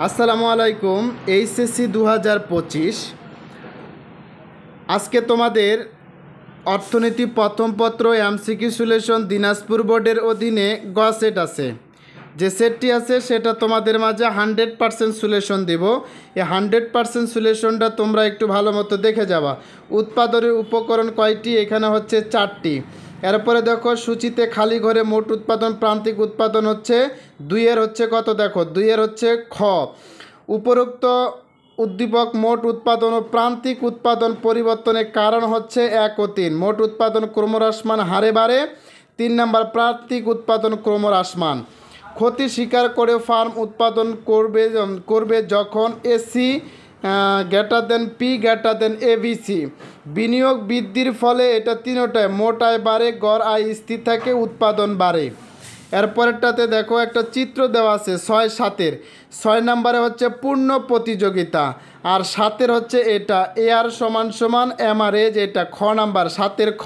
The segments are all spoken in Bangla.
আসসালামু আলাইকুম। এইচএসসি 2025 আজকে তোমাদের অর্থনীতি প্রথম পত্র এমসিকিউ সলিউশন দিনাজপুর বোর্ডের অধীনে গ সেট আছে। যে সেটটি আছে সেটা তোমাদের মাঝে 100% সলিউশন দেব। এই 100% সলিউশনটা তোমরা একটু ভালো মতো দেখে যাবা। উৎপাদনের উপকরণ কয়টি? এখানে হচ্ছে 4টি। এরপরে দেখো সূচিতে খালি ঘরে মোট উৎপাদন প্রান্তিক উৎপাদন হচ্ছে 2-এর হচ্ছে কত? দেখো 2-এর হচ্ছে খ। উপরোক্ত উদ্দীপক মোট উৎপাদন ও প্রান্তিক উৎপাদন পরিবর্তনের কারণ হচ্ছে 1 ও 3। মোট উৎপাদন ক্রমহ্রাসমান হারে বাড়ে। 3 নম্বর প্রান্তিক উৎপাদন ক্রমহ্রাসমান। ক্ষতি স্বীকার করে ফার্ম উৎপাদন করবে যখন AC greater than P greater than ABC. বিনিয়োগ বৃদ্ধির ফলে এটা তিনটায় মোট আয় বাড়ে, গড় আয় স্থির থাকে, উৎপাদন বাড়ে। এরপরেরটাতে দেখো একটা চিত্র দেওয়া আছে 6-7-এর। 6 নম্বরে হচ্ছে পূর্ণ প্রতিযোগিতা, আর 7-এর হচ্ছে এটা এআর সমান সমান এমআরএজ, এটা খ নাম্বার 7-এর খ।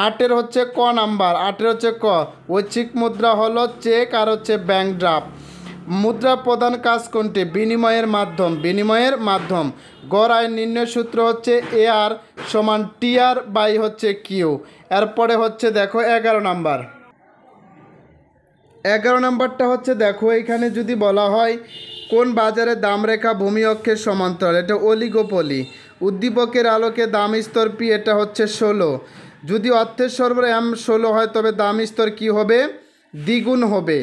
8-এর হচ্ছে ক নাম্বার, 8-এর হচ্ছে ক। ঐচ্ছিক মুদ্রা হলো চেক আর হচ্ছে ব্যাংক ড্রাফট। মুদ্রা প্রধান কাজ কোনটি? বিনিময়ের মাধ্যম। গড় আয় নির্ণয় সূত্র হচ্ছে এআর সমান টিআর বাই হচ্ছে কিউ। এরপরে হচ্ছে দেখো 11 নাম্বার। 11 নাম্বারটা হচ্ছে দেখো এখানে যদি বলা হয় কোন বাজারে দাম রেখা ভূমি অক্ষের সমান্তরাল, এটা অলিগোপলি। উদ্দীপকের আলোকে দাম স্তর পি, এটা হচ্ছে 16। যদি অর্থের সরবরাহ এম 16 হয় তবে দাম স্তর কী হবে? দ্বিগুণ হবে।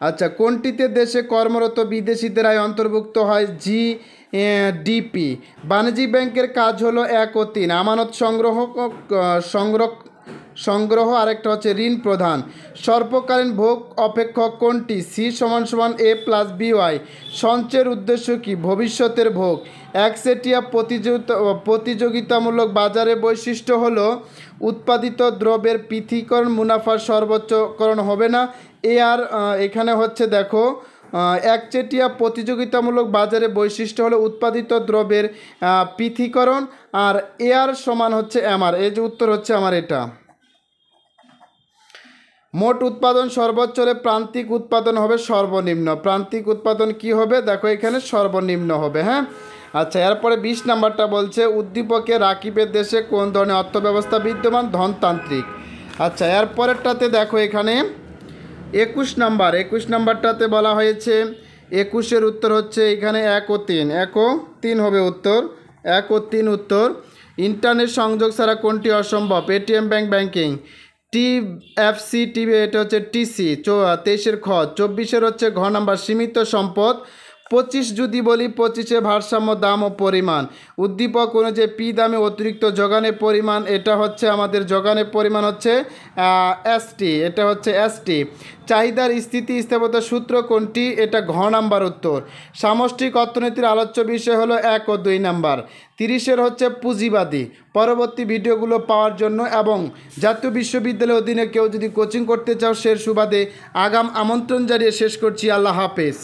আচ্ছা, কোনটিতে দেশে কর্মরত বিদেশিদের আয় অন্তর্ভুক্ত হয়? জিডিপি। বাণিজ্যিক ব্যাংকের কাজ হলো 1 ও 3। আমানত সংগ্রহ আরেকটা হচ্ছে ঋণ প্রদান। স্বল্পকালীন ভোগ অপেক্ষক কোনটি? সি সমান সমান এ প্লাস বিওয়াই। সঞ্চয়ের উদ্দেশ্য কি? ভবিষ্যতের ভোগ। একচেটিয়া প্রতিযোগিতামূলক বাজারে বৈশিষ্ট্য হলো উৎপাদিত দ্রব্যের পৃথকীকরণ, মুনাফার সর্বোচ্চকরণ হবে না। আর এখানে হচ্ছে দেখো একচেটিয়া প্রতিযোগিতামূলক বাজারে বৈশিষ্ট্য হলো উৎপাদিত দ্রব্যের পৃথকীকরণ, আর এআর সমান হচ্ছে এমআর। এই যে উত্তর হচ্ছে আমার এটা। মোট উৎপাদন সর্বোচ্চ হলে প্রান্তিক উৎপাদন হবে সর্বনিম্ন। প্রান্তিক উৎপাদন কি হবে? দেখো এখানে সর্বনিম্ন হবে। হ্যাঁ, আচ্ছা, এরপরে 20 নাম্বারটা বলছে উদ্দীপকে রাকিবের দেশে কোন ধরনের অর্থব্যবস্থা বিদ্যমান? ধনতান্ত্রিক। আচ্ছা, এরপরেরটাতে দেখো এখানে 21 নাম্বার। 21 নাম্বারটাতে বলা হয়েছে 21-এর উত্তর হচ্ছে এখানে 1 ও 3। 1 ও 3 হবে উত্তর। 1 ও 3 উত্তর। ইন্টারনেট সংযোগ ছাড়া কোনটি অসম্ভব? ATM banking. টিএফসি টিভি, এটা হচ্ছে টিসি। 23-এর খ। 24-এর হচ্ছে ঘ নাম্বার সীমিত সম্পদ। 25 যদি বলি 25-এ ভারসাম্য দাম ও পরিমাণ। উদ্দীপক অনুযায়ী পি দামে অতিরিক্ত যোগানের পরিমাণ, এটা হচ্ছে আমাদের যোগানের পরিমাণ হচ্ছে এসটি, এটা হচ্ছে এসটি। চাহিদার স্থিতিস্থাপকতার সূত্র কোনটি? এটা ঘ নাম্বার উত্তর। সামষ্টিক অর্থনীতির আলোচ্য বিষয় হলো 1 ও 2 নাম্বার। 30-এর হচ্ছে পুঁজিবাদী। পরবর্তী ভিডিওগুলো পাওয়ার জন্য এবং জাতীয় বিশ্ববিদ্যালয়ের অধীনে কেউ যদি কোচিং করতে চাও সে সুবাদে আগাম আমন্ত্রণ জানিয়ে শেষ করছি। আল্লাহ হাফেজ।